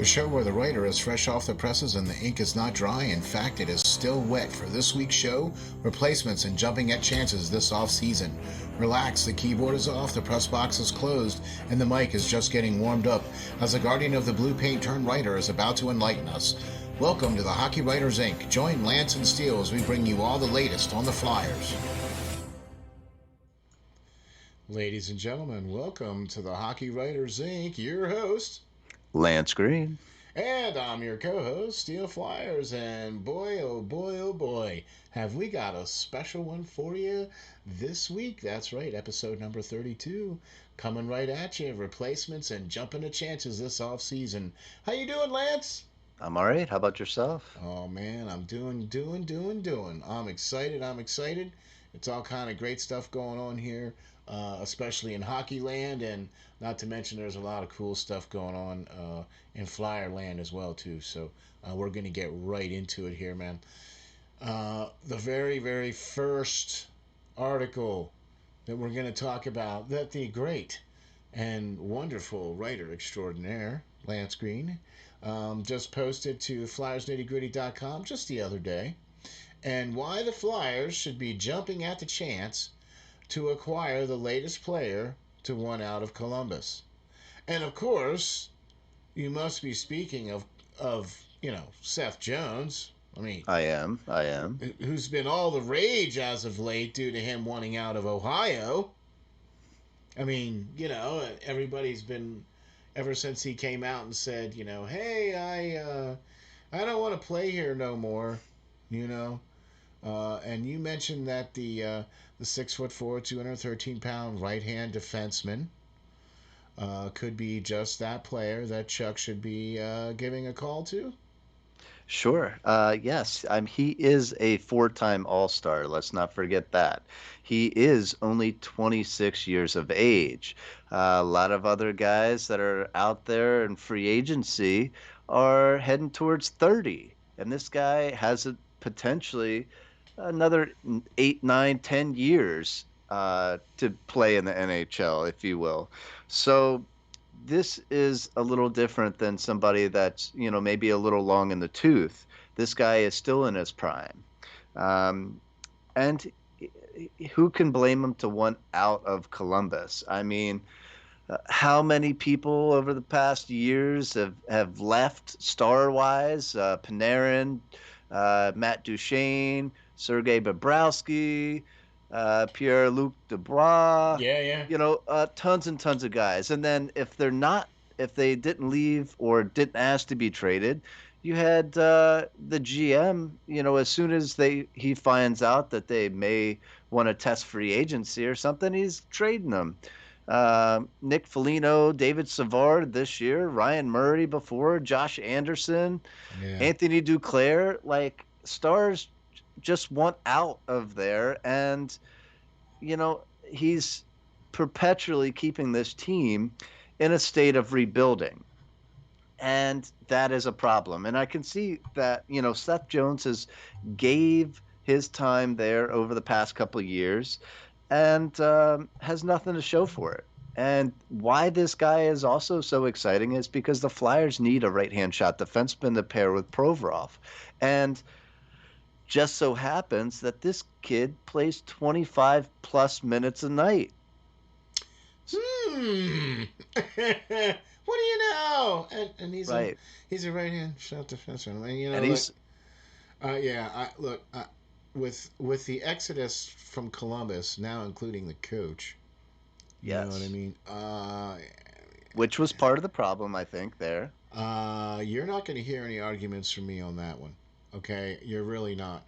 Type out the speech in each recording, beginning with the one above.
The show where the writer is fresh off the presses and the ink is not dry. In fact, it is still wet for this week's show, replacements and jumping at chances this off-season. Relax, the keyboard is off, the press box is closed, and the mic is just getting warmed up as the guardian of the blue paint turned writer is about to enlighten us. Welcome to the Hockey Writers Inc. Join Lance and Steel as we bring you all the latest on the Flyers. Ladies and gentlemen, welcome to the Hockey Writers Inc. Your host, Lance Green. And I'm your co-host, SteelFlyers, and boy, oh boy, have we got a special one for you this week. That's right, episode number 32, coming right at you, replacements and jumping to chances this off-season. How you doing, Lance? I'm all right. How about yourself? Oh, man, I'm doing. I'm excited. It's all kind of great stuff going on here, especially in hockey land, and not to mention there's a lot of cool stuff going on in Flyer land as well, too. So we're going to get right into it here, man. The very first article that we're going to talk about that the great and wonderful writer extraordinaire, Lance Green, just posted to FlyersNittyGritty.com just the other day, and why the Flyers should be jumping at the chance to acquire the latest player to one out of Columbus. And of course, you must be speaking of Seth Jones. I mean, I am. who's been all the rage as of late due to him wanting out of Ohio. I mean, everybody's been ever since he came out and said, hey, I don't want to play here no more, you know. And you mentioned that the 6'4", 213-pound right-hand defenseman could be just that player that Chuck should be giving a call to. Sure. Yes. He is a four-time All-Star. Let's not forget that. He is only 26 years of age. A lot of other guys that are out there in free agency are heading towards 30. And this guy has potentially another 8, 9, 10 years to play in the NHL, if you will. So this is a little different than somebody that's, maybe a little long in the tooth. This guy is still in his prime. And who can blame him to want out of Columbus? I mean, how many people over the past years have left star-wise? Panarin, Matt Duchene, Sergei Bobrovsky, Pierre-Luc Dubois, Yeah. tons and tons of guys. And then if they didn't leave or didn't ask to be traded, you had the GM, as soon as he finds out that they may want to test free agency or something, he's trading them. Nick Foligno, David Savard this year, Ryan Murray before, Josh Anderson, Yeah. Anthony Duclair, like stars just want out of there. And, he's perpetually keeping this team in a state of rebuilding. And that is a problem. And I can see that, Seth Jones gave his time there over the past couple of years and has nothing to show for it. And why this guy is also so exciting is because the Flyers need a right-hand shot defenseman to pair with Provorov. And just so happens that this kid plays 25 plus minutes a night. What do you know? And he's Right. he's a right hand shot defenseman. I mean, And he's with the exodus from Columbus now, including the coach. You know what I yes, mean? which was part of the problem, I think, there. You're not going to hear any arguments from me on that one. Okay, you're really not.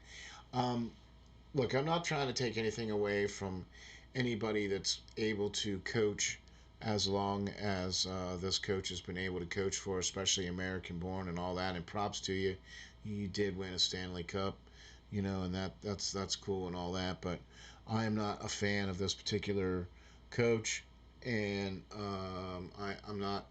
Um, Look, I'm not trying to take anything away from anybody that's able to coach as long as this coach has been able to coach for, especially American born and all that. And props to you. You did win a Stanley Cup, and that's cool and all that. But I am not a fan of this particular coach, and I'm not.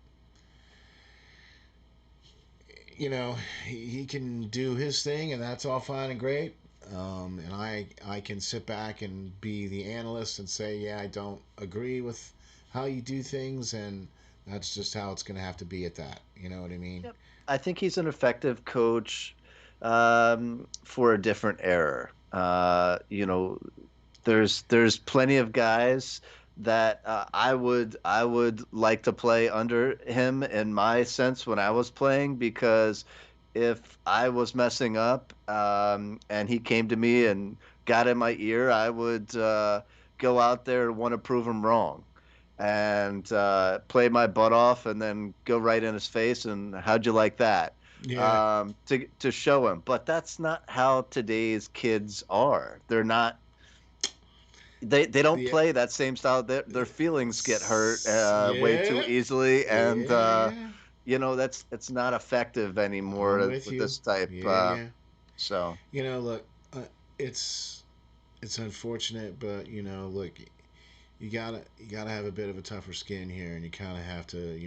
He can do his thing, and that's all fine and great. And I can sit back and be the analyst and say, yeah, I don't agree with how you do things, and That's just how it's going to have to be at that. You know what I mean? Yep. I think he's an effective coach for a different era. There's plenty of guys that I would like to play under him in my sense when I was playing, because if I was messing up and he came to me and got in my ear, I would go out there and want to prove him wrong and play my butt off and then go right in his face and how'd you like that, Yeah. to show him. But that's not how today's kids are. They're not. They don't Yeah. play that same style. Their feelings get hurt way too Yeah. easily, and Yeah. Yeah. that's it's not effective I'm anymore with with you. this type. Yeah. Yeah. So Look, it's unfortunate, but look, you gotta have a bit of a tougher skin here, and you kind of have to,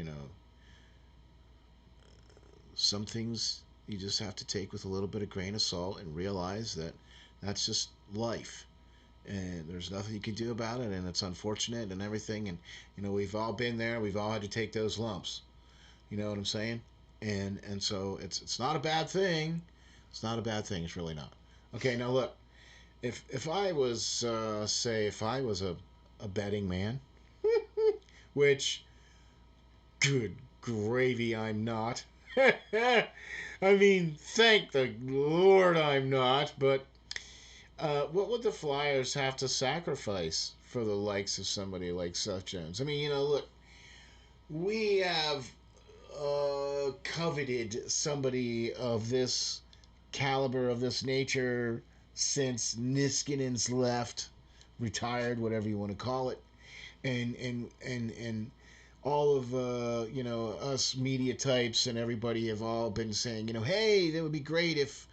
some things you just have to take with a little bit of grain of salt and realize that that's just life, and there's nothing you can do about it, and it's unfortunate and everything, and we've all been there. We've all had to take those lumps. You know what I'm saying? And so it's not a bad thing. It's not a bad thing. It's really not. Okay, now look, if I was say if I was a betting man, which good gravy, I'm not. I mean, thank the Lord I'm not. But what would the Flyers have to sacrifice for the likes of somebody like Seth Jones? I mean, look, we have coveted somebody of this caliber, of this nature, since Niskanen's left, retired, whatever you want to call it, and all of us media types and everybody have all been saying, hey, that would be great if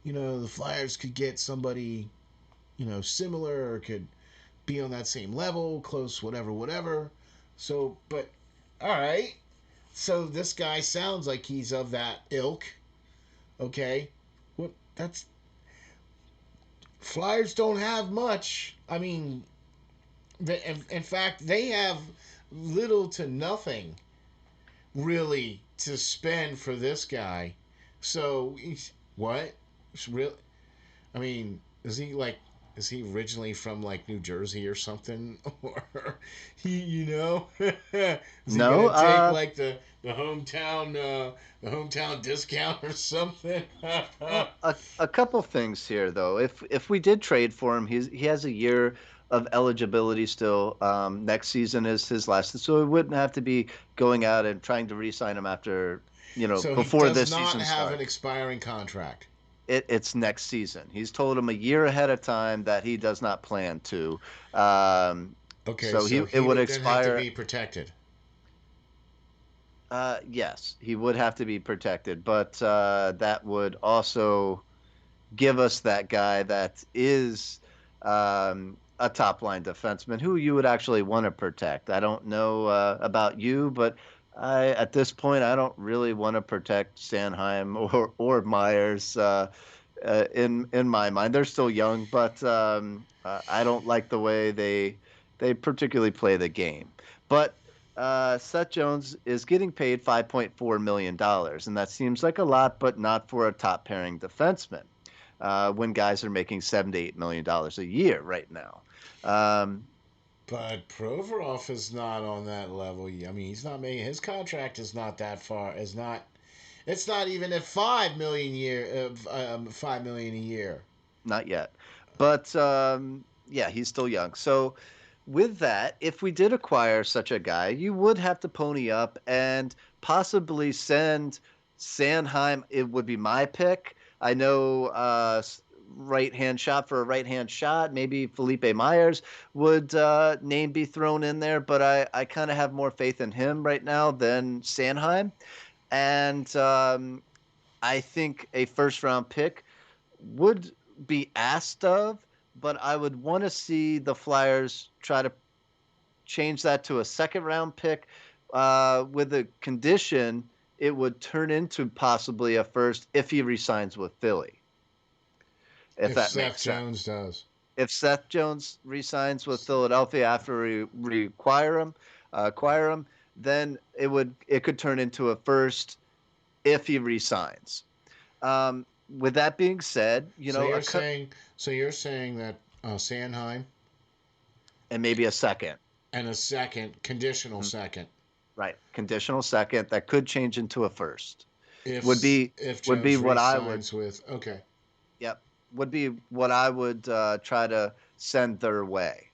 the Flyers could get somebody similar, or could be on that same level, close, whatever, whatever. So, but all right. So this guy sounds like he's of that ilk. Okay, what? That's Flyers don't have much. I mean, in fact, they have little to nothing really to spend for this guy. So what? It's real. I mean, is he like? Is he originally from like New Jersey or something? Or is he no, gonna take like the hometown discount or something? well, a couple things here though. If we did trade for him, he has a year of eligibility still. Next season is his last, so we wouldn't have to be going out and trying to re-sign him after So he before does this not season have an starts. expiring contract. It's next season. He's told him a year ahead of time that he does not plan to. Um, Okay, so so it he would would then have to expire. be protected. Yes, he would have to be protected, but that would also give us that guy that is a top line defenseman who you would actually want to protect. I don't know about you, but at this point I don't really want to protect Sanheim or Myers. In my mind, they're still young, but I don't like the way they particularly play the game. But Seth Jones is getting paid $5.4 million, and that seems like a lot, but not for a top pairing defenseman when guys are making $7 to $8 million a year right now. Um, But Provorov is not on that level. I mean, he's not making his contract is not that far. Is not. It's not even at 5 million year. 5 million a year. Not yet, but yeah, he's still young. So with that, if we did acquire such a guy, you would have to pony up and possibly send Sandheim. It would be my pick. I know right hand shot for a right hand shot. Maybe Felipe Myers would name be thrown in there, but I kind of have more faith in him right now than Sandheim. And I think a first round pick would be asked of, but I would want to see the Flyers try to change that to a second round pick with a condition it would turn into possibly a first if he resigns with Philly, if If that Seth makes sense. Jones does. If Seth Jones resigns with Philadelphia after we acquire him, then it could turn into a first if he resigns. With that being said, So you're saying, that Sanheim and maybe a second. and a second, conditional Mhm. second, Right, conditional second that could change into a first would if be would be Jones what I would. re-signs with. Okay. Yep, would be what I would try to send their way.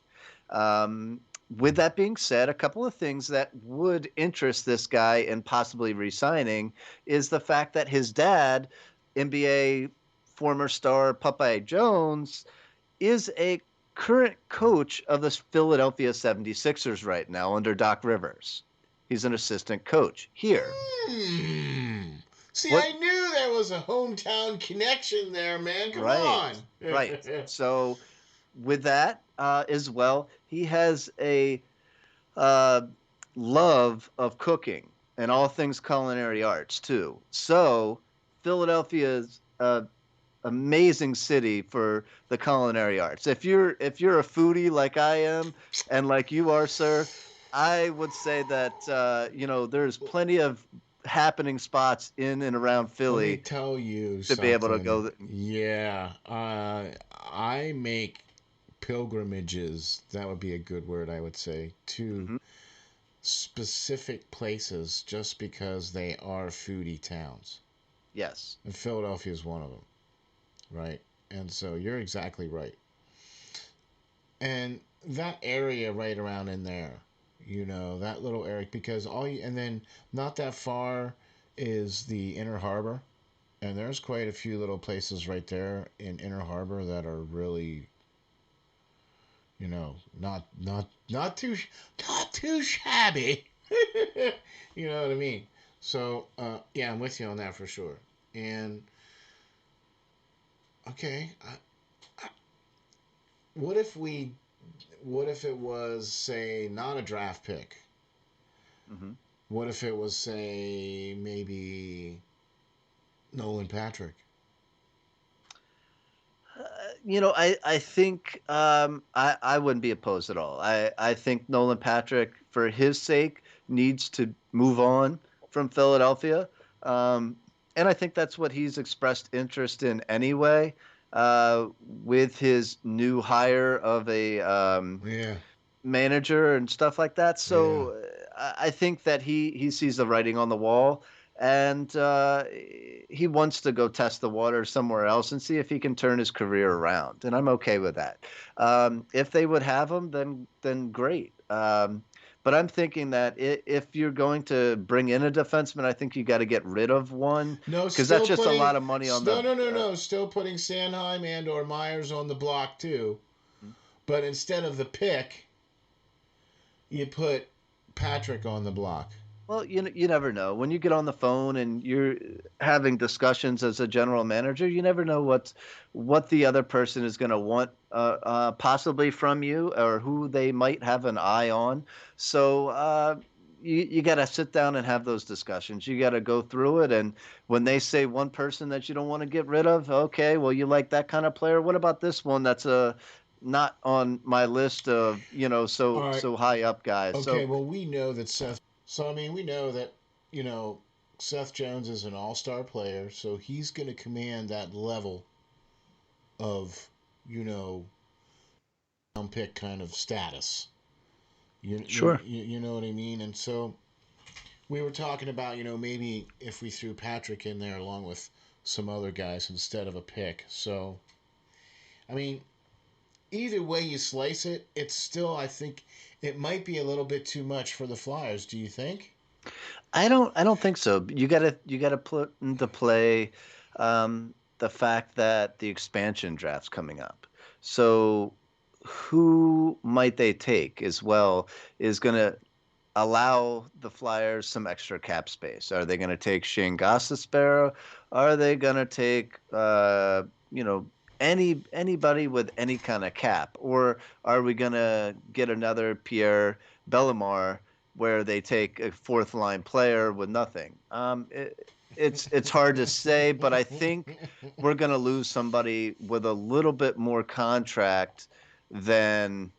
Um, with that being said, a couple of things that would interest this guy in possibly resigning is the fact that his dad, NBA former star Popeye Jones, is a current coach of the Philadelphia 76ers right now under Doc Rivers. He's an assistant coach here. Hmm. See, What I knew there was a hometown connection there, man. Come Right, on. right. So with that as well, he has a uh, love of cooking and all things culinary arts too. So Philadelphia's amazing city for the culinary arts. If you're a foodie like I am and like you are, sir, I would say that there's plenty of happening spots in and around Let me Philly tell you to be able to something. go. Yeah, I make pilgrimages. That would be a good word, I would say, to Mhm. specific places just because they are foodie towns. Yes. And Philadelphia is one of them, right? And so you're exactly right. And that area right around in there, that little area, because and then not that far is the Inner Harbor. And there's quite a few little places right there in Inner Harbor that are really, not too shabby. You know what I mean? So yeah, I'm with you on that for sure. And okay, what if we, what if it was say not a draft pick? Hmm. What if it was say maybe Nolan Patrick? I think I wouldn't be opposed at all. I think Nolan Patrick, for his sake, needs to move on from Philadelphia. Um, and I think that's what he's expressed interest in anyway, with his new hire of a Yeah, manager and stuff like that. yeah. So I think that he sees the writing on the wall, and he wants to go test the water somewhere else and see if he can turn his career around. And I'm okay with that. If they would have him, then great. But I'm thinking that if you're going to bring in a defenseman, I think you got to get rid of one No, because that's still just a putting lot of money on no the. no no no, still putting Sanheim and or Myers on the block too. But instead of the pick, you put Patrick on the block. Well, you never know. When you get on the phone and you're having discussions as a general manager, you never know what the other person is going to want possibly from you or who they might have an eye on. So you got to sit down and have those discussions. You got to go through it. And when they say one person that you don't want to get rid of, okay, well, you like that kind of player. What about this one that's not on my list of All so right. so high up guys? Okay, So well we know that Seth. So I mean, we know that you know Seth Jones is an all-star player, so he's going to command that level of you know pick kind of status. sure. You know what I mean? And so we were talking about maybe if we threw Patrick in there along with some other guys instead of a pick. So I mean, either way you slice it, it's still, I think it might be a little bit too much for the Flyers. Do you think? I don't think so. You gotta put into play the fact that the expansion draft's coming up. So who might they take as well is gonna allow the Flyers some extra cap space. Are they gonna take Shane Gostisbehere? Are they gonna take you know anybody with any kind of cap? Or are we gonna get another Pierre Bellemare where they take a fourth line player with nothing? It's hard to say, but I think we're going to lose somebody with a little bit more contract than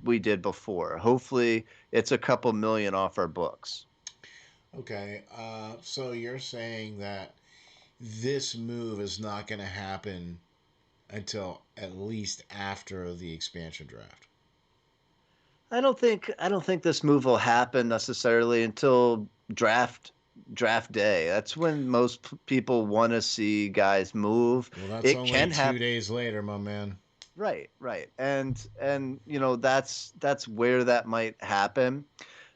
we did before. Hopefully, it's a couple million off our books. Okay. So you're saying that this move is not going to happen until at least after the expansion draft. I don't think this move will happen necessarily until draft day. That's when most people want to see guys move. Well, that's It only can two happen. days later, my man. Right, right. And that's where that might happen.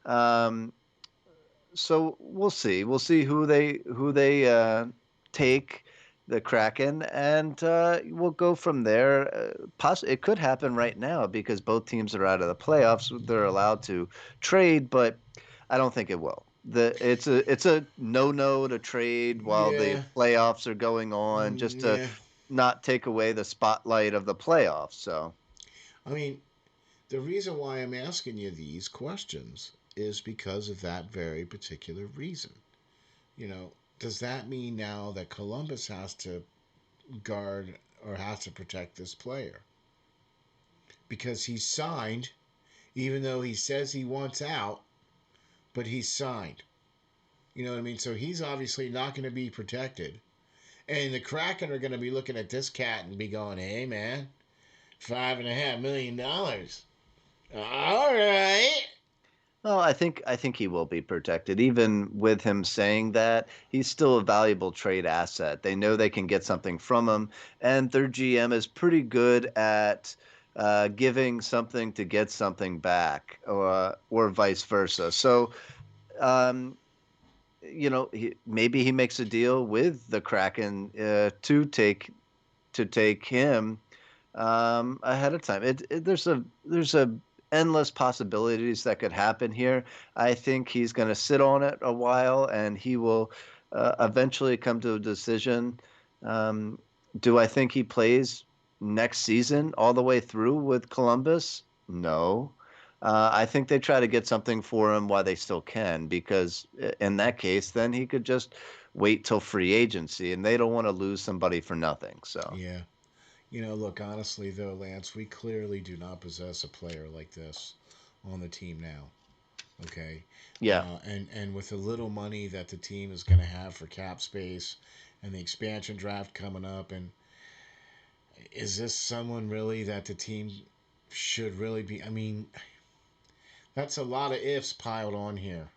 Um, so we'll see. We'll see who they take the Kraken, and we'll go from there. It could happen right now because both teams are out of the playoffs. They're allowed to trade, but I don't think it will. It's a no to trade while the Yeah. playoffs are going on, just to Yeah. not take away the spotlight of the playoffs. So I mean, the reason why I'm asking you these questions is because of that very particular reason. Does that mean now that Columbus has to guard or has to protect this player? Because he's signed, even though he says he wants out, but he's signed. You know what I mean? So he's obviously not going to be protected. And the Kraken are going to be looking at this cat and be going, hey, man, $5.5 million. All right. well, I think he will be protected. Even with him saying that, he's still a valuable trade asset. They know they can get something from him, and their GM is pretty good at giving something to get something back, or vice versa. So, um, maybe he makes a deal with the Kraken to take him ahead of time. There's a endless possibilities that could happen here. I think he's going to sit on it a while, and he will eventually come to a decision. Um, do I think he plays next season all the way through with Columbus? No. I think they try to get something for him while they still can, because in that case, then he could just wait till free agency, and they don't want to lose somebody for nothing. So, Yeah. Look, honestly, though, Lance, we clearly do not possess a player like this on the team now. Okay. yeah. And with the little money that the team is going to have for cap space and the expansion draft coming up, and is this someone really that the team should really be? I mean, that's a lot of ifs piled on here.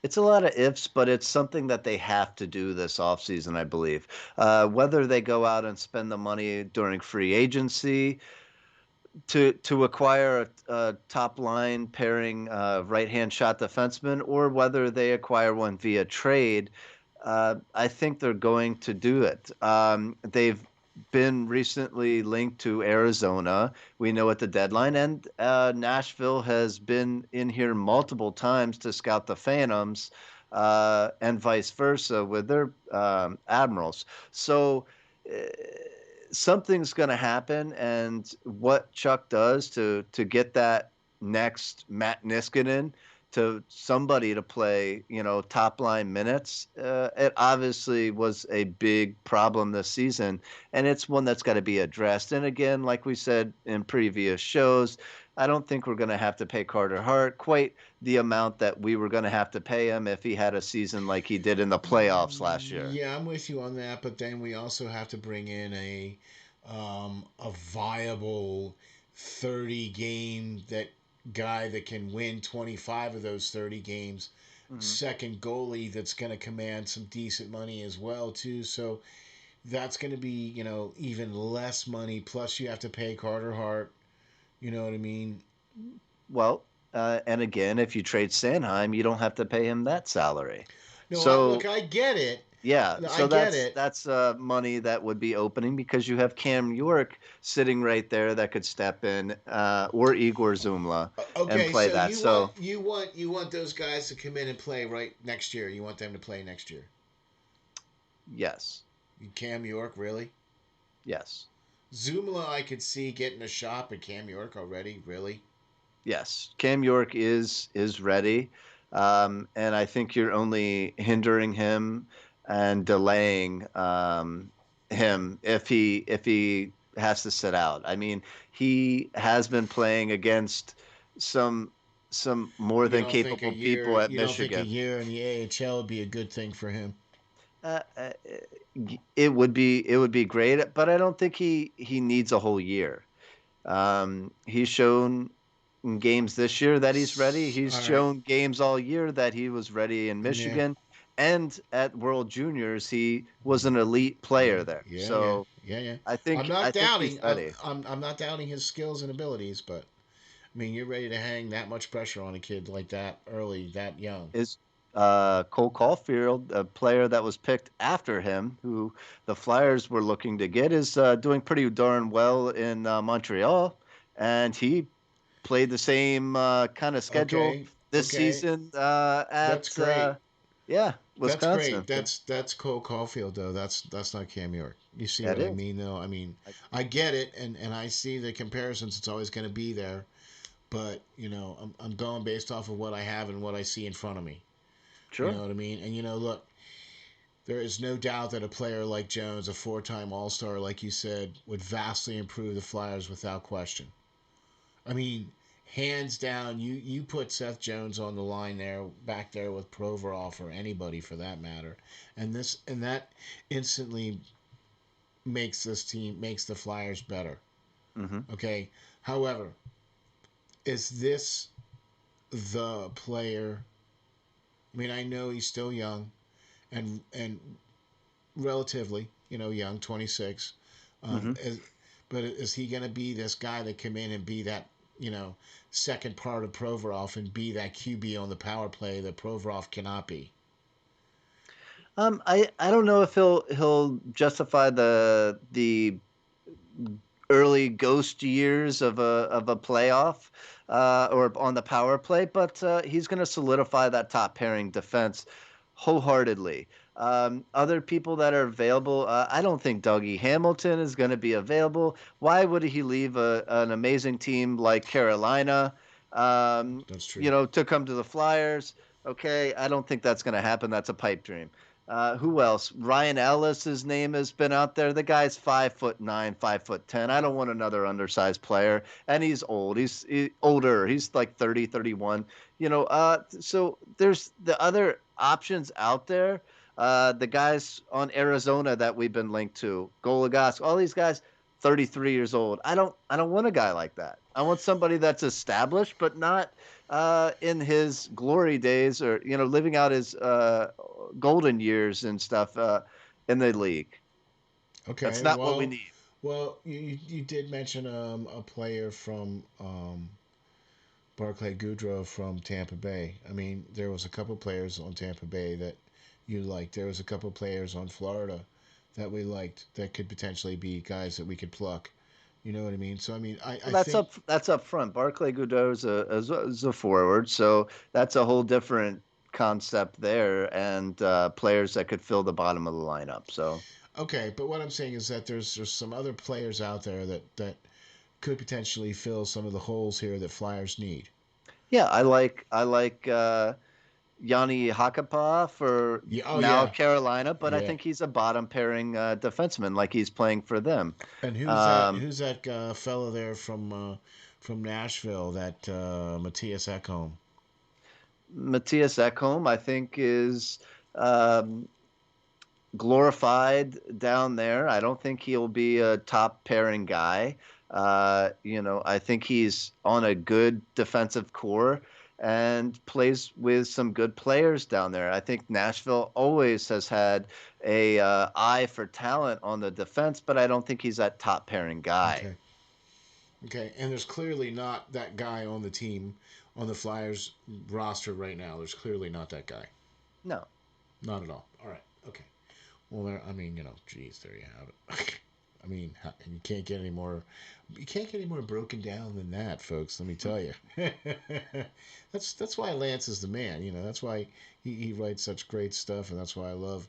It's a lot of ifs, but it's something that they have to do this offseason, I believe. Whether they go out and spend the money during free agency to acquire a top line pairing right hand shot defenseman, or whether they acquire one via trade, I think they're going to do it. They've been recently linked to Arizona. We know at the deadline, and Nashville has been in here multiple times to scout the Phantoms, and vice versa with their Admirals. So. Uh, Something's going to happen, and what Chuck does to get that next Matt Niskanen to somebody to play, top line minutes, it obviously was a big problem this season, and it's one that's got to be addressed. And again, like we said in previous shows, I don't think we're going to have to pay Carter Hart quite the amount that we were going to have to pay him if he had a season like he did in the playoffs last year. Yeah, I'm with you on that, but then we also have to bring in a viable 30 game that guy that can win 25 of those 30 games, Mhm. second goalie that's going to command some decent money as well too. So that's going to be, even less money, plus you have to pay Carter Hart, you know what I mean? Well, and again, if you trade Sanheim, you don't have to pay him that salary. No, look, So I get it. yeah, I so get that's it. that's money that would be opening because you have Cam York sitting right there that could step in, or Igor Zumla and Okay, play so that. you want So you want you want those guys to come in and play right next year. You want them to play next year. yes, Cam York, really? yes, Zumala, I could see getting a shot, but Cam York already, really? yes. Cam York is ready, and I think you're only hindering him and delaying him if he has to sit out. I mean, he has been playing against some. some more than capable people at You don't think a Michigan. year in the AHL would be a good thing for him? Uh, uh, it would be great, but I don't think he needs a whole year. He's shown in games this year that he's ready. He's All right. shown games all year that he was ready in Yeah. Michigan, and at World Juniors he was an elite Yeah. player there. Yeah. Yeah. So Yeah. Yeah. I I'm think I not think he's doubting. ready. I'm not doubting his skills and abilities, but I mean, you're ready to hang that much pressure on a kid like that early, that young. Is Cole Caulfield, a player that was picked after him, who the Flyers were looking to get, is doing pretty darn well in Montreal, and he played the same kind of schedule Okay. this Okay. season That's at great. yeah, That's Wisconsin. great. That's Cole Caulfield though. That's not Cam York. You see That what I is. mean though? I mean, I, I get it, and I see the comparisons. It's always going to be there, but I'm going based off of what I have and what I see in front of me. You know sure. what I mean? And look, there is no doubt that a player like Jones, a four-time All-Star, like you said, would vastly improve the Flyers without question. I mean, hands down, you put Seth Jones on the line there, back there with Provorov or anybody for that matter, and that instantly makes the Flyers better. Hmm. Okay. However, is this the player? I mean, I know he's still young and relatively, young, 26. Um, Hmm. is, but is he going to be this guy that come in and be that, you know, second part of Provorov and be that QB on the power play that Provorov cannot be? I don't know if he'll justify the early ghost years of a playoff or on the power play, but he's going to solidify that top pairing defense wholeheartedly. Other people that are available, I don't think Dougie Hamilton is going to be available. Why would he leave an amazing team like Carolina, That's true. to come to the Flyers? Okay, I don't think that's going to happen. That's a pipe dream. Who else? Ryan Ellis's name has been out there. The guy's 5'9", 5'10". I don't want another undersized player, and he's old. He's older. He's like 30, 31. So there's the other options out there. The guys on Arizona that we've been linked to, Goligosk, all these guys, 33 years old. I don't want a guy like that. I want somebody that's established, but not in his glory days or living out his golden years and stuff in the league. That's Okay, not what we need. you did mention a player from Barclay Goodrow from Tampa Bay. I mean, there was a couple players on Tampa Bay that you liked. There was a couple players on Florida that we liked that could potentially be guys that we could pluck. You know what I mean? So I mean, Well, I that's think up. That's up front. Barclay Goodrow is a forward, so that's a whole different concept there, and players that could fill the bottom of the lineup. So okay, but what I'm saying is that there's some other players out there that could potentially fill some of the holes here that Flyers need. yeah, I like Yanni Hakapa for Yeah. Oh now yeah. Carolina, but I Yeah. think he's a bottom pairing defenseman, like he's playing for them. And who's that? Um, Who's that fellow there from Nashville? That Matthias Ekholm. Matthias Ekholm, I think, is um, glorified down there. I don't think he'll be a top pairing guy. I think he's on a good defensive core and plays with some good players down there. I think Nashville always has had a eye for talent on the defense, but I don't think he's that top pairing guy. Okay. Okay. And there's clearly not that guy on the team on the Flyers roster right now. There's clearly not that guy. No. Not at all. All right. Okay. Well, there. I mean, geez, there you have it. I mean, and you can't get any more. You can't get any more broken down than that, folks. Let me tell you. That's why Lance is the man. That's why he writes such great stuff, and that's why I love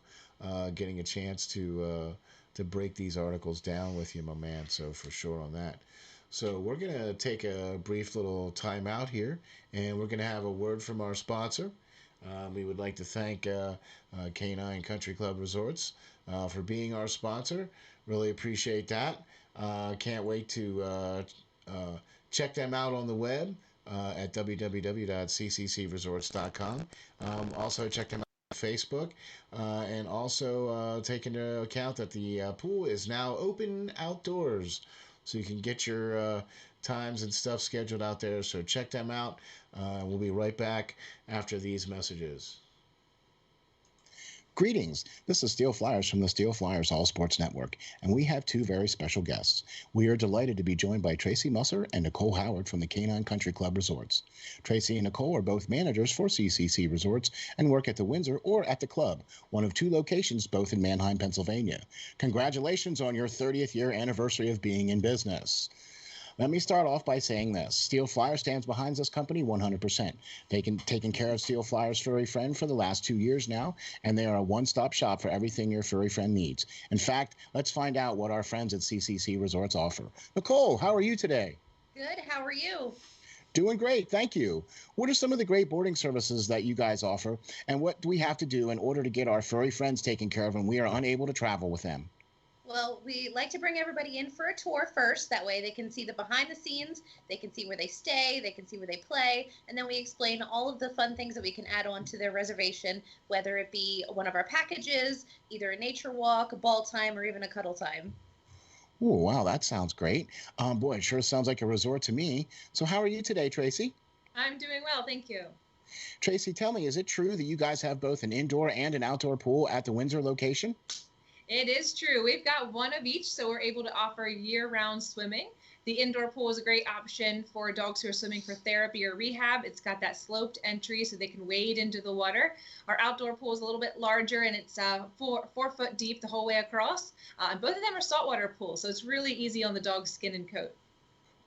getting a chance to break these articles down with you, my man. So for sure on that. So we're gonna take a brief little time out here, and we're gonna have a word from our sponsor. We would like to thank K9 Country Club Resorts for being our sponsor. Really appreciate that. Can't wait to check them out on the web. at www.cccresorts.com. Also, check them out on Facebook. And also take into account that the pool is now open outdoors. So you can get your times and stuff scheduled out there. So check them out. We'll be right back after these messages. Greetings. This is SteelFlyers from the SteelFlyers All Sports Network, and we have two very special guests. We are delighted to be joined by Tracy Musser and Nicole Howard from the Canine Country Club Resorts. Tracy and Nicole are both managers for CCC Resorts and work at the Windsor or at the club, one of two locations both in Manheim, Pennsylvania. Congratulations on your 30th year anniversary of being in business. Let me start off by saying this. SteelFlyers stands behind this company 100%. Taking care of SteelFlyers furry friend for the last 2 years now, and they are a one-stop shop for everything your furry friend needs. In fact, let's find out what our friends at CCC Resorts offer. Nicole, how are you today? Good. How are you? Doing great, thank you. What are some of the great boarding services that you guys offer, and what do we have to do in order to get our furry friends taken care of when we are unable to travel with them? Well, we like to bring everybody in for a tour first. That way they can see the behind the scenes, they can see where they stay, they can see where they play, and then we explain all of the fun things that we can add on to their reservation, whether it be one of our packages, either a nature walk, a ball time, or even a cuddle time. Oh, wow, that sounds great. Boy, it sure sounds like a resort to me. So how are you today, Tracy? I'm doing well, thank you. Tracy, tell me, is it true that you guys have both an indoor and an outdoor pool at the Windsor location? It is true. We've got one of each, so we're able to offer year-round swimming. The indoor pool is a great option for dogs who are swimming for therapy or rehab. It's got that sloped entry so they can wade into the water. Our outdoor pool is a little bit larger, and it's 4 foot deep the whole way across. And both of them are saltwater pools, so it's really easy on the dog's skin and coat.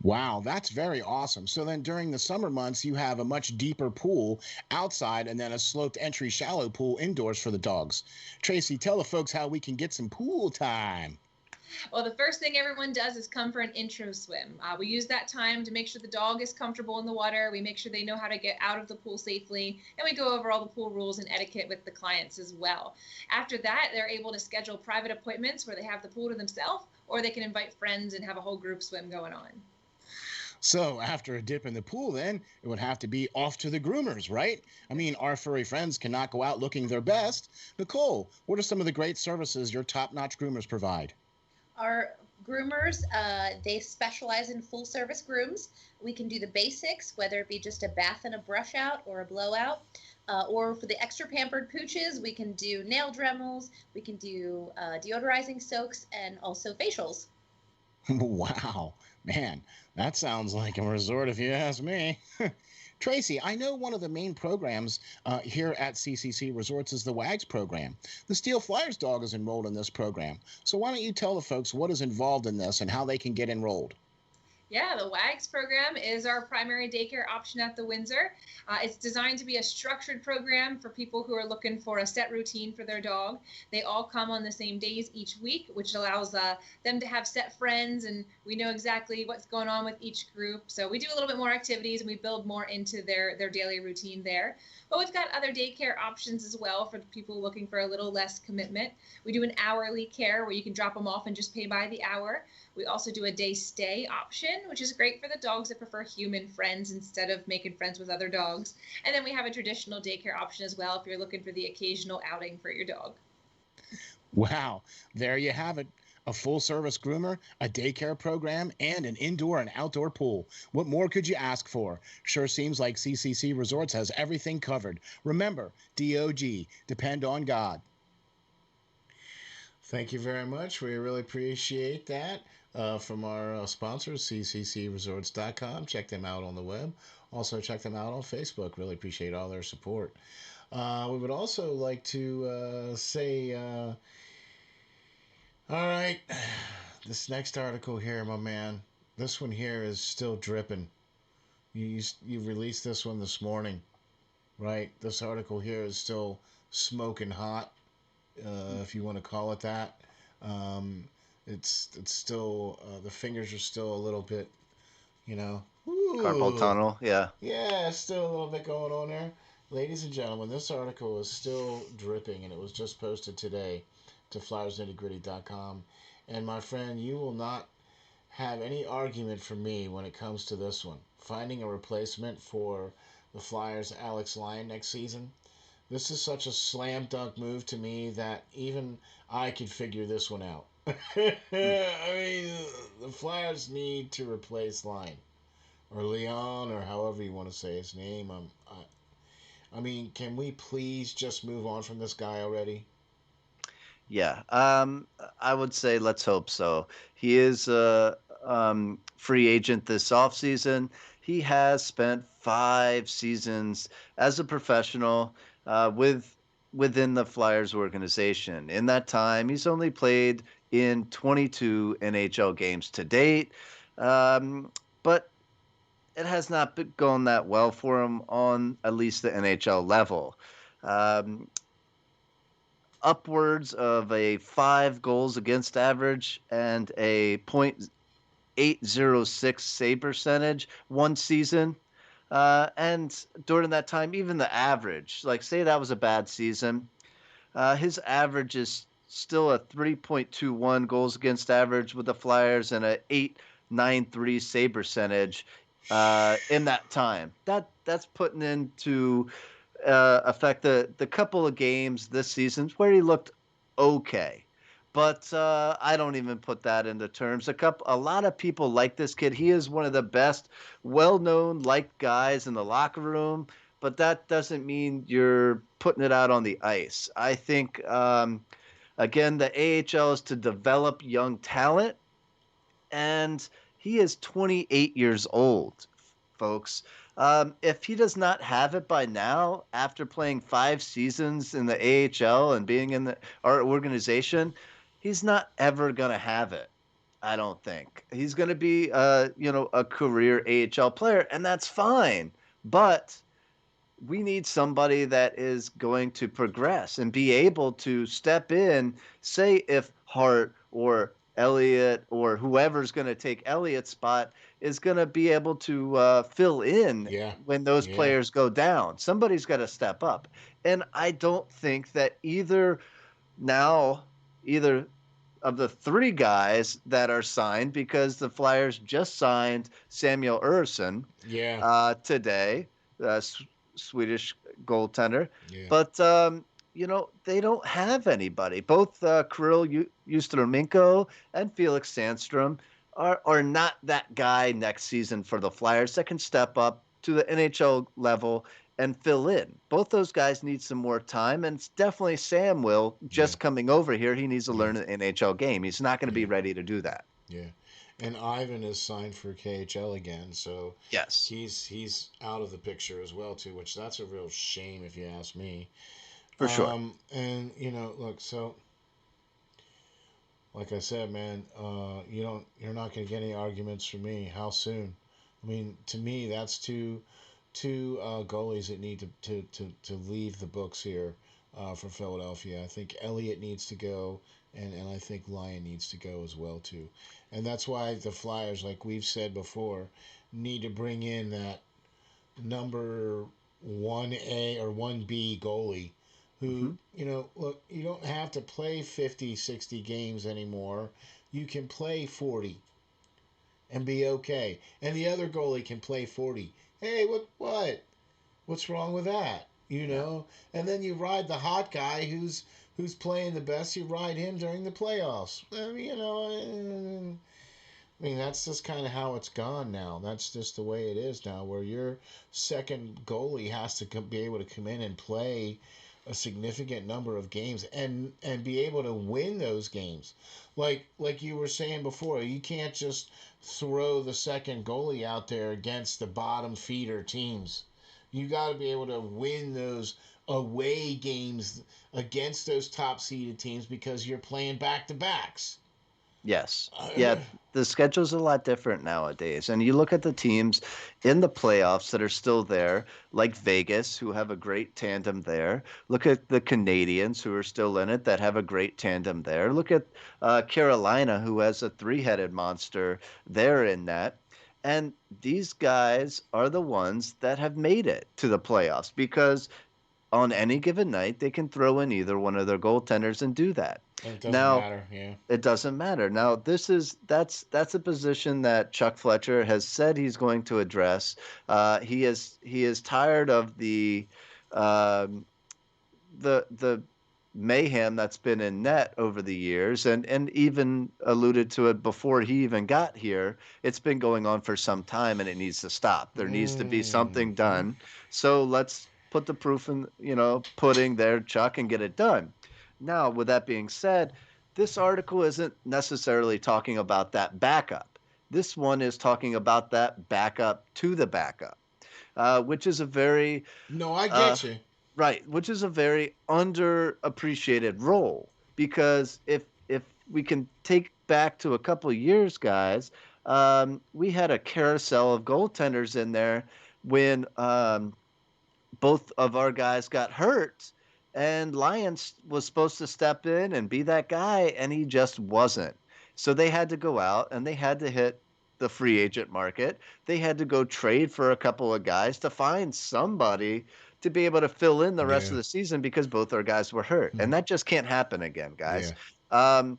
Wow, that's very awesome. So then during the summer months, you have a much deeper pool outside and then a sloped entry shallow pool indoors for the dogs. Tracy, tell the folks how we can get some pool time. Well, the first thing everyone does is come for an intro swim. We use that time to make sure the dog is comfortable in the water. We make sure they know how to get out of the pool safely, and we go over all the pool rules and etiquette with the clients as well. After that, they're able to schedule private appointments where they have the pool to themselves, or they can invite friends and have a whole group swim going on. So after a dip in the pool, then it would have to be off to the groomers, right? I mean, our furry friends cannot go out looking their best. Nicole, what are some of the great services your top-notch groomers provide? Our groomers, they specialize in full service grooms. We can do the basics, whether it be just a bath and a brush out or a blowout. Or for the extra pampered pooches, we can do nail dremels, we can do deodorizing soaks, and also facials. Wow, man, that sounds like a resort if you ask me. Tracy, I know one of the main programs here at CCC Resorts is the WAGS program. The Steel Flyers dog is enrolled in this program. So why don't you tell the folks what is involved in this and how they can get enrolled? Yeah, the WAGS program is our primary daycare option at the Windsor. It's designed to be a structured program for people who are looking for a set routine for their dog. They all come on the same days each week, which allows them to have set friends, and we know exactly what's going on with each group. So we do a little bit more activities, and we build more into their daily routine there. But we've got other daycare options as well for people looking for a little less commitment. We do an hourly care where you can drop them off and just pay by the hour. We also do a day stay option, which is great for the dogs that prefer human friends instead of making friends with other dogs. And then we have a traditional daycare option as well if you're looking for the occasional outing for your dog. Wow, there you have it. A full service groomer, a daycare program, and an indoor and outdoor pool. What more could you ask for? Sure seems like CCC Resorts has everything covered. Remember, DOG, depend on God. Thank you very much. We really appreciate that from our sponsors, cccresorts.com. Check them out on the web. Also, check them out on Facebook. Really appreciate all their support. We would also like to say, all right, this next article here, my man, this one here is still dripping. You released this one this morning, right? This article here is still smoking hot, if you want to call it that. Um, it's still the fingers are still a little bit, you know. Carpal Ooh, tunnel, yeah. yeah, still a little bit going on there. Ladies and gentlemen, this article is still dripping, and it was just posted today to flyersnittygritty.com. And my friend, you will not have any argument from me when it comes to this one. finding a replacement for the Flyers' Alex Lyon next season. This is such a slam dunk move to me that even I could figure this one out. I mean, the Flyers need to replace Lyon or Leon or however you want to say his name. I mean, can we please just move on from this guy already? Yeah, I would say let's hope so. He is a free agent this offseason. He has spent 5 seasons as a professional within the Flyers organization. In that time, he's only played in 22 NHL games to date, but it has not been going that well for him on at least the NHL level. Um, Upwards of a 5 goals against average and a .806 save percentage one season. And during that time, even the average, like say that was a bad season, his average is still a 3.21 goals against average with the Flyers and a 893 save percentage in that time. That's putting into affect the couple of games this season where he looked okay. But I don't even put that into terms. A lot of people like this kid. He is one of the best, well-known, liked guys in the locker room. But that doesn't mean you're putting it out on the ice. I think again, the AHL is to develop young talent, and he is 28 years old, folks. If he does not have it by now, after playing 5 seasons in the AHL and being in our organization, he's not ever going to have it. I don't think he's going to be, a career AHL player, and that's fine. But we need somebody that is going to progress and be able to step in, say if Hart or Elliott or whoever's going to take Elliott's spot is going to be able to fill in Yeah, when those yeah, players go down. Somebody's got to step up. And I don't think that now, either of the 3 guys that are signed, because the Flyers just signed Samuel Ersson yeah, today, Swedish goaltender. yeah, But they don't have anybody. Both Kirill Ustominko and Felix Sandstrom are not that guy next season for the Flyers that can step up to the NHL level and fill in. Both those guys need some more time, and it's definitely Sam will yeah, just coming over here. He needs to yeah, learn an NHL game. He's not going to be yeah, ready to do that. yeah. And Ivan is signed for KHL again, so Yes, he's out of the picture as well too, which that's a real shame if you ask me. for sure. And look, so like I said, man, you're not gonna get any arguments from me. How soon? I mean, to me, that's two goalies that need to leave the books here for Philadelphia. I think Elliott needs to go, and I think Lyon needs to go as well too. And that's why the Flyers, like we've said before, need to bring in that number 1A or 1B goalie who, Hmm. look, you don't have to play 50, 60 games anymore. You can play 40 and be okay. And the other goalie can play 40. Hey, what? What's wrong with that? Yeah. And then you ride the hot guy who's playing the best. You ride him during the playoffs. I mean, that's just kind of how it's gone now. That's just the way it is now, where your second goalie has to be able to come in and play a significant number of games and be able to win those games. Like you were saying before, you can't just throw the second goalie out there against the bottom feeder teams. You got to be able to win those away games against those top seeded teams because you're playing back to backs. Yes. Yeah, the schedule's a lot different nowadays. And you look at the teams in the playoffs that are still there, like Vegas, who have a great tandem there. Look at the Canadians, who are still in it, that have a great tandem there. Look at Carolina, who has a 3-headed monster there in that. And these guys are the ones that have made it to the playoffs because on any given night, they can throw in either one of their goaltenders and do that. And it doesn't Now, matter. Yeah. it doesn't matter. Now, that's a position that Chuck Fletcher has said he's going to address. He is tired of um, the mayhem that's been in net over the years, and even alluded to it before he even got here. It's been going on for some time, and it needs to stop. There needs to be something Mm-hmm. done. So let's put the proof in, pudding there, Chuck, and get it done. Now, with that being said, this article isn't necessarily talking about that backup. This one is talking about that backup to the backup, which is a very No, I uh, get you. right, which is a very underappreciated role, because if we can take back to a couple of years, guys, we had a carousel of goaltenders in there when both of our guys got hurt, and Lyons was supposed to step in and be that guy, and he just wasn't. So they had to go out and they had to hit the free agent market. They had to go trade for a couple of guys to find somebody to be able to fill in the rest Yeah. of the season, because both our guys were hurt. Hmm. And that just can't happen again, Yeah. guys. Um,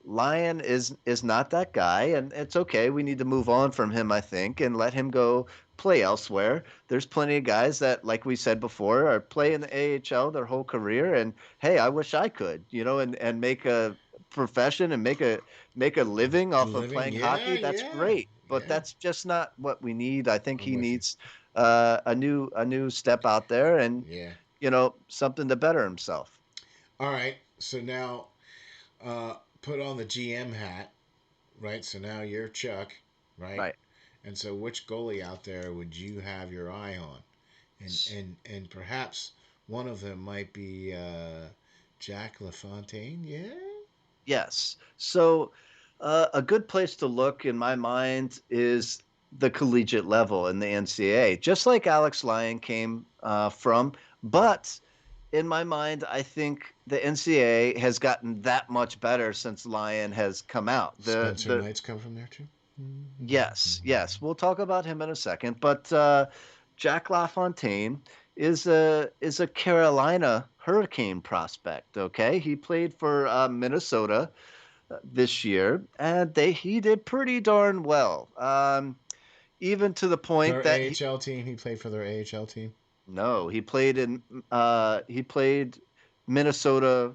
Lyon is not that guy, and it's okay. We need to move on from him, I think, and let him go play elsewhere. There's plenty of guys that, like we said before, are playing the AHL their whole career, and hey, I wish I could, and make a profession and make a living off of Living. playing Yeah. hockey. That's Yeah. great, but Yeah. that's just not what we need. I think I'm he with you. needs a new step out there, and Yeah. something to better himself. All right. So now, put on the GM hat, right? So now you're Chuck, right? Right. And so, which goalie out there would you have your eye on? And perhaps one of them might be Jack LaFontaine. Yeah. Yes. So, a good place to look in my mind is the collegiate level in the NCAA, just like Alex Lyon came from. But in my mind, I think the NCAA has gotten that much better since Lyon has come out. Spencer Knight's come from there too. Yes, yes, we'll talk about him in a second. But Jack LaFontaine is a Carolina Hurricane prospect. Okay, he played for Minnesota this year, and he did pretty darn well. Even to the point Their that AHL team. He played for their AHL team. no, he played Minnesota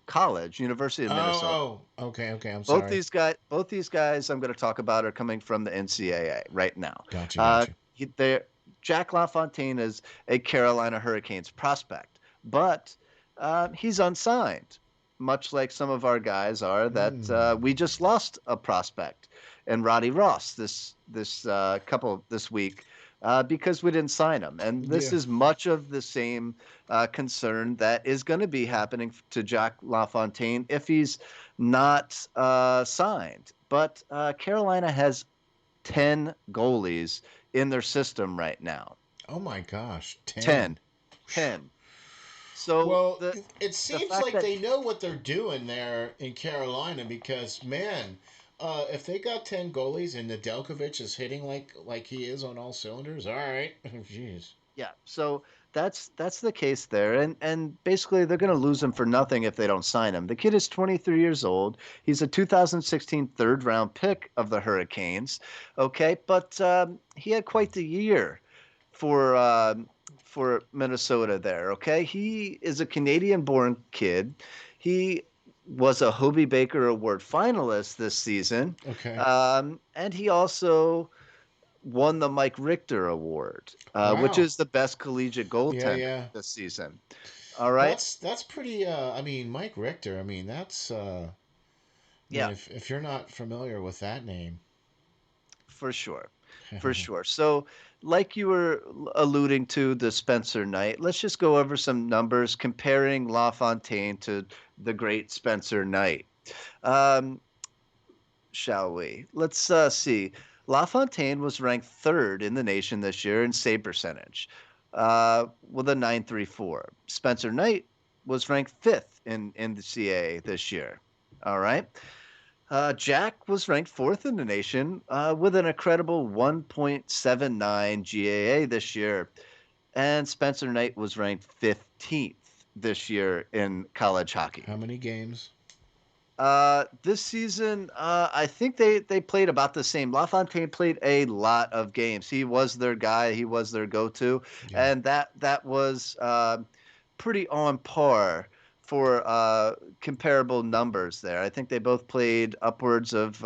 College, University of Minnesota. Oh, oh, okay, okay. I'm Both sorry. these guys, both these guys I'm going to talk about are coming from the NCAA right now. Gotcha, Uh, gotcha. Jack LaFontaine is a Carolina Hurricanes prospect, but he's unsigned, much like some of our guys are. That Mm. we just lost a prospect, and Roddy Ross this week. Because we didn't sign him. And this Yeah. is much of the same concern that is going to be happening to Jack LaFontaine if he's not signed. But Carolina has 10 goalies in their system right now. Oh my gosh, 10. 10. 10. So Well, it the seems fact like that they know what they're doing there in Carolina because man, if they got 10 goalies and Nedeljkovic is hitting like he is on all cylinders, all right. Jeez. yeah, so that's the case there, and basically they're going to lose him for nothing if they don't sign him. The kid is 23 years old. He's a 2016 third round pick of the Hurricanes. Okay, but he had quite the year for Minnesota there. Okay, he is a Canadian-born kid. He was a Hobie Baker Award finalist this season, Okay. and he also won the Mike Richter Award, which Wow. is the best collegiate Yeah, goaltender yeah. this season. All right. That's pretty I mean, Mike Richter, I mean, that's I mean, Yeah, if you're not familiar with that name. for sure. For sure. So, like you were alluding to the Spencer Knight, let's just go over some numbers comparing LaFontaine to the great Spencer Knight. Um, shall we? Let's see. LaFontaine was ranked third in the nation this year in save percentage with a 934. Spencer Knight was ranked fifth in the CAA this year. All right. Jack was ranked fourth in the nation with an incredible 1.79 GAA this year. and Spencer Knight was ranked 15th this year in college hockey. How many games? This season, I think they played about the same. LaFontaine played a lot of games. He was their guy. He was their go-to, Yeah. and that was pretty on par for comparable numbers there. I think they both played upwards of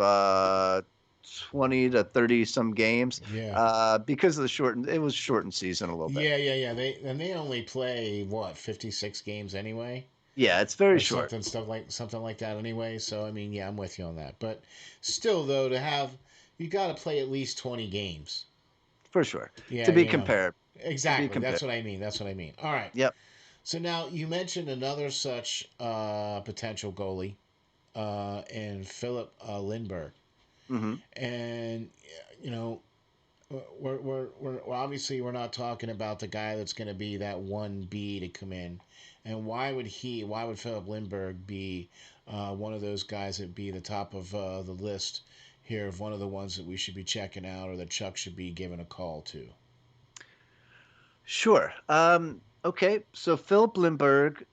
20 to 30 some games Yeah. because of the shortened. It was shortened season a little bit. Yeah. They only play what 56 games anyway, Yeah, it's very or short something like that anyway. So I mean, yeah, I'm with you on that. But still, though, to have you got to play at least 20 games. for sure. Yeah, To be you know. compared, to be Exactly. compared. That's what I mean. That's what I mean. All right. Yep. So now you mentioned another such potential goalie, in Philip Lindbergh, Hmm. and you know we're obviously we're not talking about the guy that's going to be that 1B to come in. And why would Philip Lindbergh be one of those guys that be the top of the list here of one of the ones that we should be checking out or that Chuck should be giving a call to? Sure. Okay, so Philip Lindbergh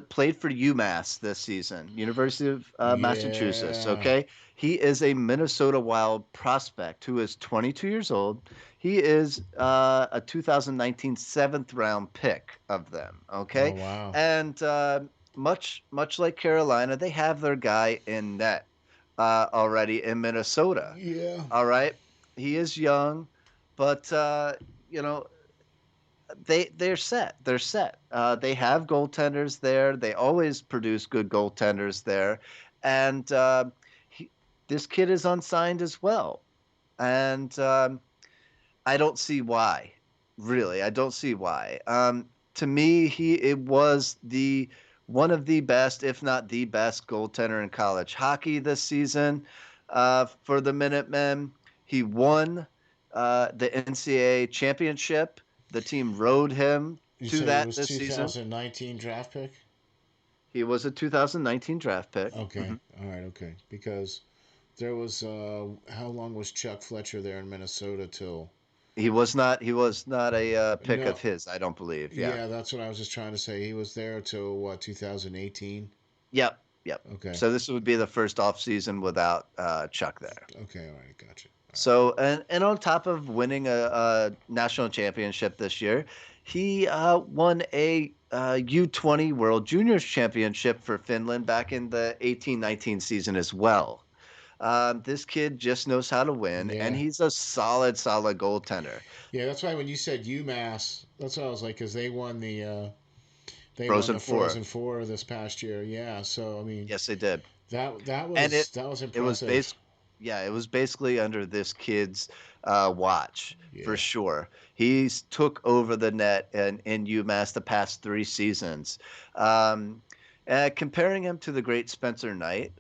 played for UMass this season, University of Massachusetts. Yeah. Okay, he is a Minnesota Wild prospect who is 22 years old. He is a 2019 seventh round pick of them. Oh, Okay, wow. and much like Carolina, they have their guy in net already in Minnesota. Yeah. All right, he is young, but you know they're set. They're set. They have goaltenders there. They always produce good goaltenders there, and he, this kid is unsigned as well. And I don't see why. Really, I don't see why. To me, it was the one of the best, if not the best, goaltender in college hockey this season for the Minutemen. He won the NCAA championship. The team rode him You to said he that was this season. 2019 draft pick? He was a 2019 draft pick. Okay. Mhm. All right. Okay. Because there was how long was Chuck Fletcher there in Minnesota till? He was not. He was not a pick of No. his. I don't believe. Yeah. Yeah, that's what I was just trying to say. He was there till what, 2018? Yep. Yep. Okay. So this would be the first off season without Chuck there. Okay. All right. Gotcha. All right. So and on top of winning a national championship this year, he won a U20 World Juniors Championship for Finland back in the 18-19 season as well. This kid just knows how to win, and Yeah. he's a solid goaltender. Yeah. That's why when you said UMass, that's what I was like, because they won Frozen the Four. Frozen Four this past year. Yeah. So I mean, Yes, they did. And that was it was impressive. based yeah, it was basically under this kid's watch for Yeah. sure. He's took over the net in UMass the past 3 seasons. Um, Comparing him to the great Spencer Knight,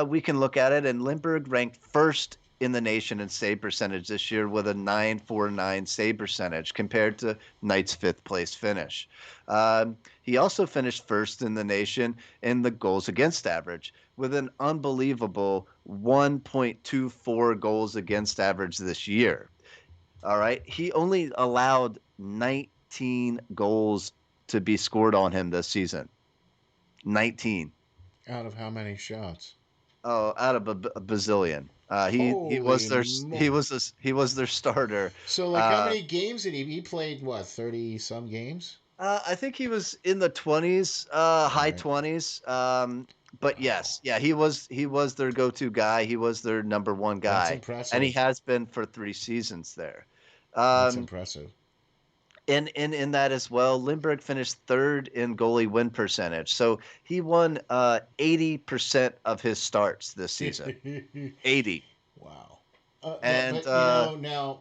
we can look at it, and Lindbergh ranked first in the nation in save percentage this year with a 949 save percentage compared to Knight's fifth place finish. He also finished first in the nation in the goals against average with an unbelievable 1.24 goals against average this year. All right. He only allowed 19 goals to be scored on him this season. 19. Out of how many shots? Oh, out of a bazillion. He was Holy their mo! he was their starter. So like, how Uh, many games did he? He played what, 30 some games? I think he was in the 20s, All high right. 20s. But Wow. yes, yeah, he was their go-to guy. He was their number one That's guy, and he impressive. has been for 3 seasons there. That's Um, impressive. in that as well, Lindbergh finished third in goalie win percentage, so he won 80% of his starts this season. 80, Wow. and But you know, now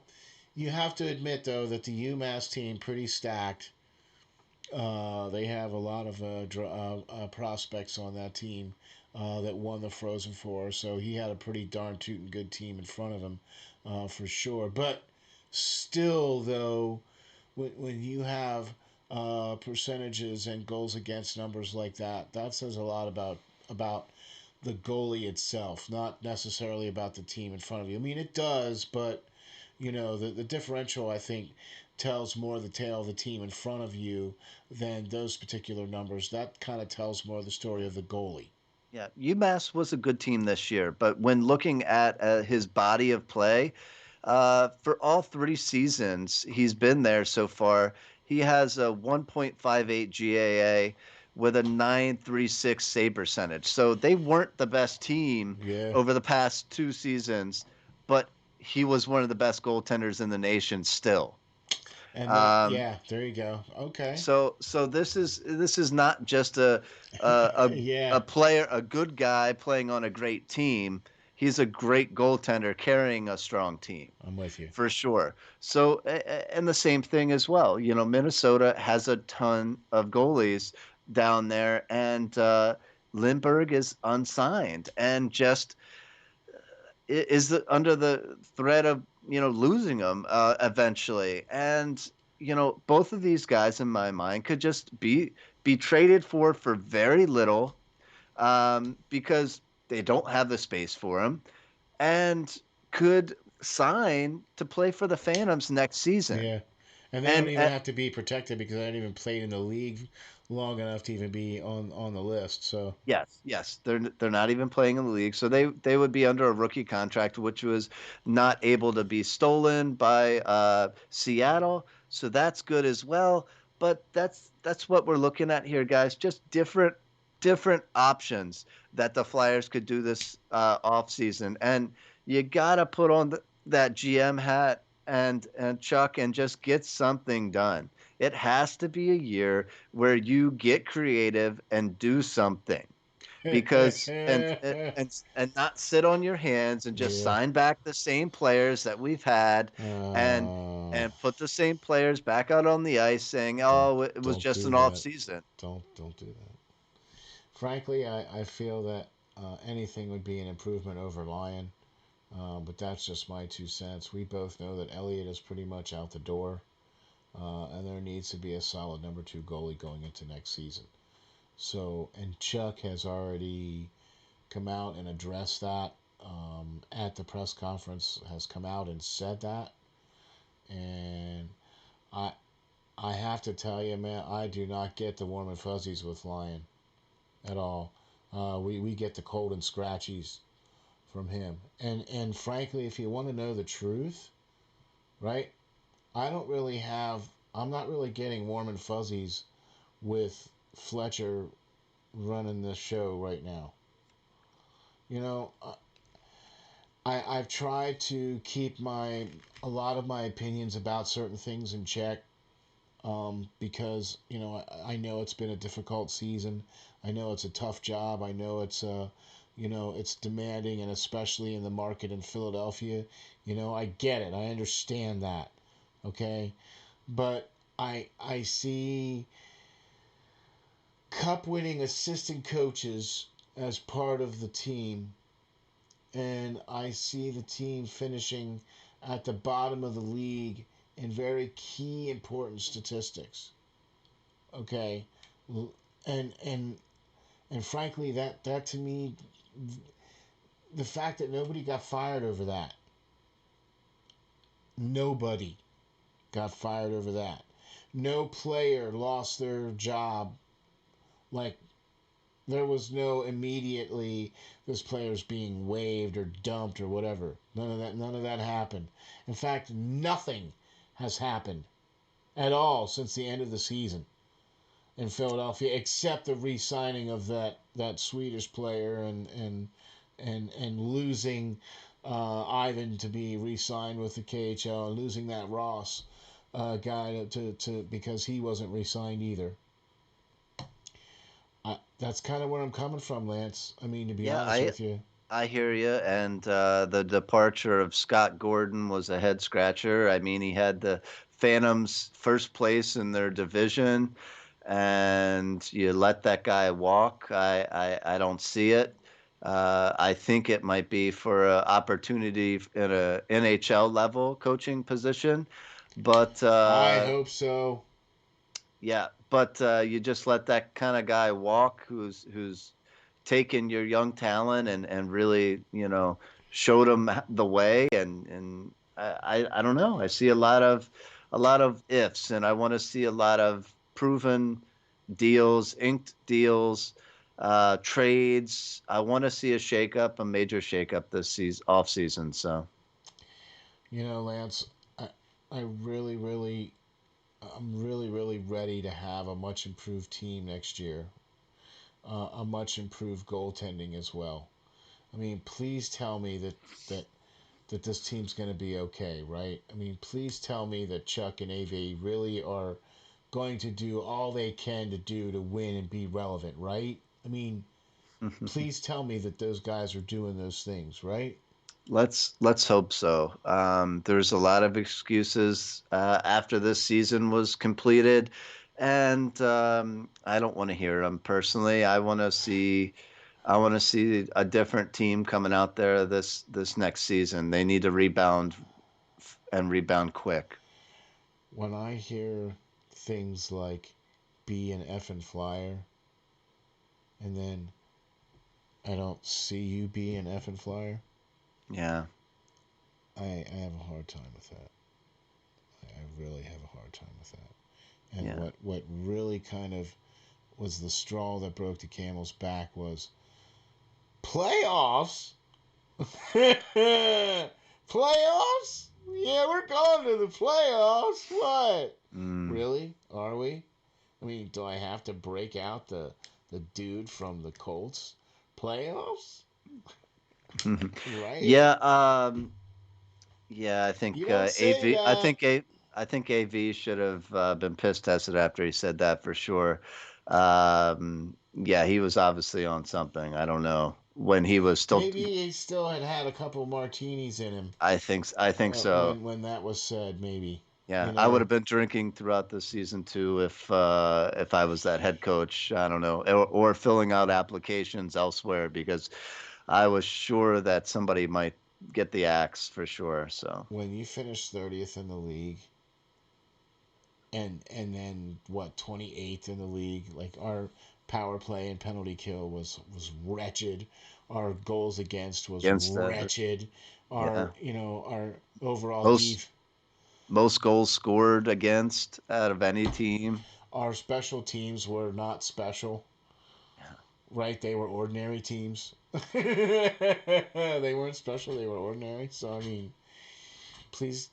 you have to admit though that the UMass team pretty stacked. They have a lot of prospects on that team that won the Frozen Four, so he had a pretty darn tootin' good team in front of him, for sure. But still, though, when you have percentages and goals against numbers like that, that says a lot about the goalie itself, not necessarily about the team in front of you. I mean, it does, but the differential, I think, tells more the tale of the team in front of you than those particular numbers. That kind of tells more the story of the goalie. Yeah, UMass was a good team this year, but when looking at his body of play, for all 3 seasons he's been there so far, he has a 1.58 GAA with a 936 save percentage. So they weren't the best team Yeah. over the past 2 seasons, but he was one of the best goaltenders in the nation still. And that, Um, yeah, there you go. Okay. so this is not just a Yeah, a player, a good guy playing on a great team. He's a great goaltender carrying a strong team I'm with you. for sure. So and the same thing as well. Minnesota has a ton of goalies down there, and Lindbergh is unsigned and just is under the threat of losing them eventually. And both of these guys in my mind could just be traded for very little, because they don't have the space for him, and could sign to play for the Phantoms next season. Yeah. And they don't And even have to be protected because they haven't even played in the league long enough to even be on the list. So, yes, they're not even playing in the league, so they would be under a rookie contract, which was not able to be stolen by Seattle. So that's good as well. But that's what we're looking at here, guys. Just different options that the Flyers could do this off season, and you gotta put on that GM hat and Chuck and just get something done. It has to be a year where you get creative and do something, because and not sit on your hands and just yeah. sign back the same players that we've had, and Uh, and put the same players back out on the ice saying, don't "Oh, it was don't just do an off that. season." Don't do that. Frankly, I feel that anything would be an improvement over Lyon. But that's just my 2 cents. We both know that Elliott is pretty much out the door, and there needs to be a solid number two goalie going into next season. So, and Chuck has already come out and addressed that at the press conference, has come out and said that. And I I have to tell you, man, I do not get the warm and fuzzies with Lyon at all. We get the cold and scratchies from him. And frankly, if you want to know the truth, right? I don't really have. I'm not really getting warm and fuzzies with Fletcher running the show right now. You know, I've tried to keep a lot of my opinions about certain things in check, because I know it's been a difficult season. I know it's a tough job. I know it's demanding, and especially in the market in Philadelphia. I get it. I understand that. Okay, but I see cup winning assistant coaches as part of the team, and I see the team finishing at the bottom of the league in very key important statistics. Okay, and and frankly, that to me, the fact that nobody got fired over that, nobody got fired over that. No player lost their job. Like, there was no immediately this player's being waived or dumped or whatever. None of that happened. In fact, nothing has happened at all since the end of the season in Philadelphia, except the re-signing of that Swedish player, and losing Ivan to be re-signed with the KHL, and losing that Ross guy to because he wasn't re-signed either. That's kind of where I'm coming from, Lance. I mean, to be Yeah, honest I with you. I hear you. And the departure of Scott Gordon was a head scratcher. I mean, he had the Phantoms first place in their division, and you let that guy walk. I don't see it. I think it might be for an opportunity in a NHL level coaching position, but I hope so. yeah, but you just let that kind of guy walk, who's taken your young talent and really showed them the way, and I don't know. I see a lot of ifs, and I want to see a lot of proven deals, inked deals, trades. I want to see a major shakeup this season, off season. So Lance, I, I really, really, I'm really, really ready to have a much improved team next year. A much improved goaltending as well. I mean, please tell me that that this team's going to be okay, right? I mean, please tell me that Chuck and AV really are going to do all they can to do to win and be relevant, right? I mean, please tell me that those guys are doing those things, right? let's hope so. There's a lot of excuses after this season was completed, and I don't want to hear them personally. I want to see a different team coming out there this next season. They need to rebound and rebound quick. When I hear things like be an effing flyer, and then I don't see you be an effing flyer, Yeah, I have a hard time with that. I really have a hard time with that. And yeah. what really kind of was the straw that broke the camel's back was playoffs. Playoffs? Yeah, we're going to the playoffs. What? Mm. Really? Are we? I mean, do I have to break out the dude from the Colts? Playoffs? Right? Yeah, yeah, I You think don't say AV. I that. think A. I think AV should have been piss tested after he said that for sure. Yeah, he was obviously on something. I don't know when he was still. Maybe he still had a couple martinis in him I think so. when that was said. Maybe, Yeah, you I would know. have been drinking throughout the season too if I was that head coach. I don't know, or filling out applications elsewhere because I was sure that somebody might get the axe for sure. So When you finish 30th in the league, and then what, 28th in the league, like our power play and penalty kill was wretched, our goals against was against wretched, yeah, our overall most most goals scored against out of any team. our special teams were not special, Yeah, right? They were ordinary teams. They weren't special, they were ordinary. So I mean, please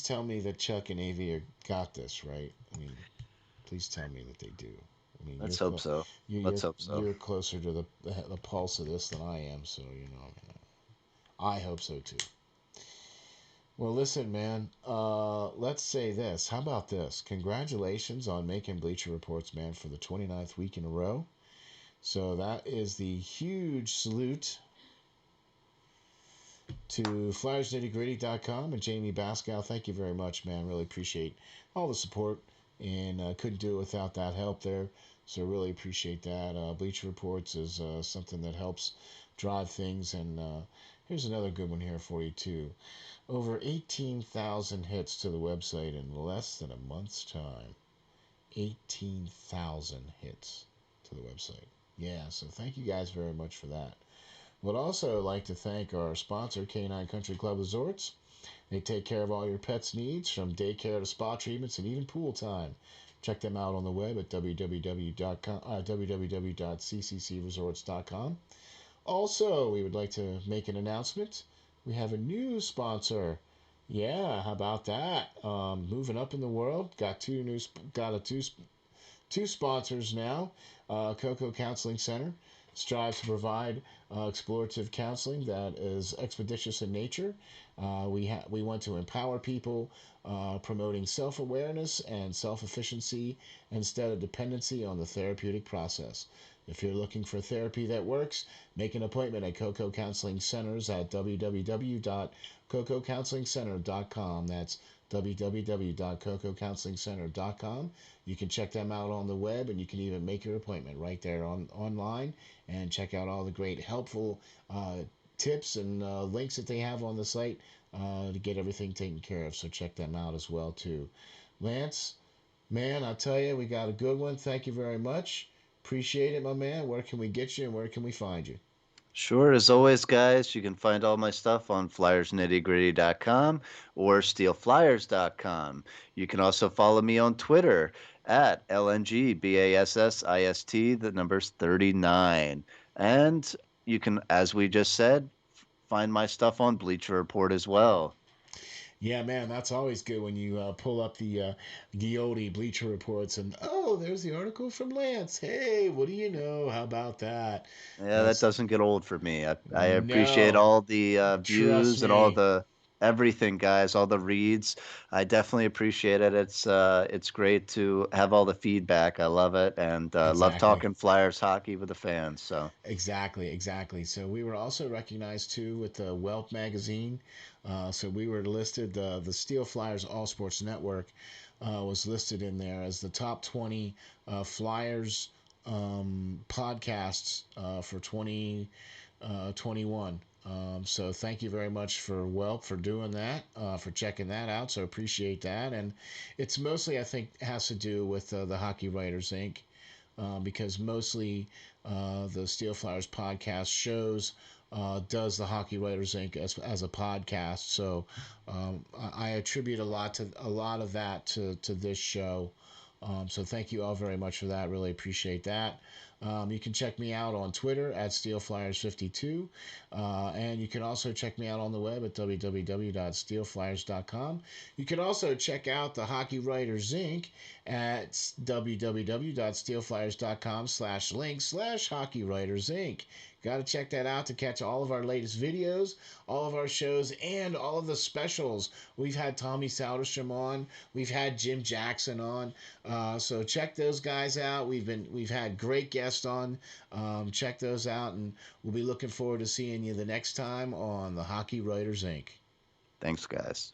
tell me that Chuck and Avi got this right. I mean, please tell me that they do. I mean, let's hope so. Let's hope so. you're closer to the pulse of this than I am, so I hope so too. Well, listen, man. Let's say this. How about this? Congratulations on making Bleacher Reports, man, for the 29th week in a row. So that is the huge salute to FlyersNittyGritty.com and Jamie Baskow. Thank you very much, man. Really appreciate all the support, and couldn't do it without that help there. So really appreciate that. Bleacher Reports is something that helps drive things, and here's another good one here for you too. Over 18,000 hits to the website in less than a month's time. 18,000 hits to the website. Yeah, so thank you guys very much for that. Would also like to thank our sponsor, Canine Country Club Resorts. They take care of all your pets' needs, from daycare to spa treatments and even pool time. Check them out on the web at www.cccresorts.com. Also, we would like to make an announcement. We have a new sponsor. Yeah, how about that? Moving up in the world, got two sponsors now. Coco Counseling Center strives to provide explorative counseling that is expeditious in nature. We want to empower people, promoting self-awareness and self-efficiency instead of dependency on the therapeutic process. If you're looking for therapy that works, make an appointment at Coco Counseling Centers at www.cococounselingcenter.com. That's www.cococounselingcenter.com. You can check them out on the web, and you can even make your appointment right there online and check out all the great helpful tips and links that they have on the site to get everything taken care of. So check them out as well too. Lance, man, I'll tell you, we got a good one. Thank you very much. Appreciate it, my man. Where can we get you and where can we find you? Sure, as always, guys, you can find all my stuff on flyersnittygritty.com or steelflyers.com. You can also follow me on Twitter at LNGBASSIST, the number's 39. And you can, as we just said, find my stuff on Bleacher Report as well. Yeah, man, that's always good when you pull up the Giodi Bleacher Reports and oh, there's the article from Lance. Hey, what do you know? How about that? Yeah, that That's doesn't get old for me. I appreciate no, all the trust views and all me. the everything, guys, all the reads. I definitely appreciate it. It's great to have all the feedback. I love it and love Exactly. talking Flyers hockey with the fans. So Exactly. So we were also recognized too with the Whelp magazine. So we were listed. The Steel Flyers All Sports Network was listed in there as the top 20 Flyers podcasts for 2021. So thank you very much for Whelp for doing that, for checking that out. So appreciate that. And it's mostly, I think, has to do with the Hockey Writers Inc. Because mostly the Steel Flyers podcast shows does the Hockey Writers Inc. as a podcast. So I attribute a lot of that to this show. So thank you all very much for that. Really appreciate that. You can check me out on Twitter at SteelFlyers52. And you can also check me out on the web at www.steelflyers.com. You can also check out the Hockey Writers Inc. at www.steelflyers.com/link/Hockey Writers Inc. Got to check that out to catch all of our latest videos, all of our shows, and all of the specials. We've had Tommy Soderstrom on. We've had Jim Jackson on. So check those guys out. We've had great guests on. Check those out, and we'll be looking forward to seeing you the next time on the Hockey Writers Inc. thanks, guys.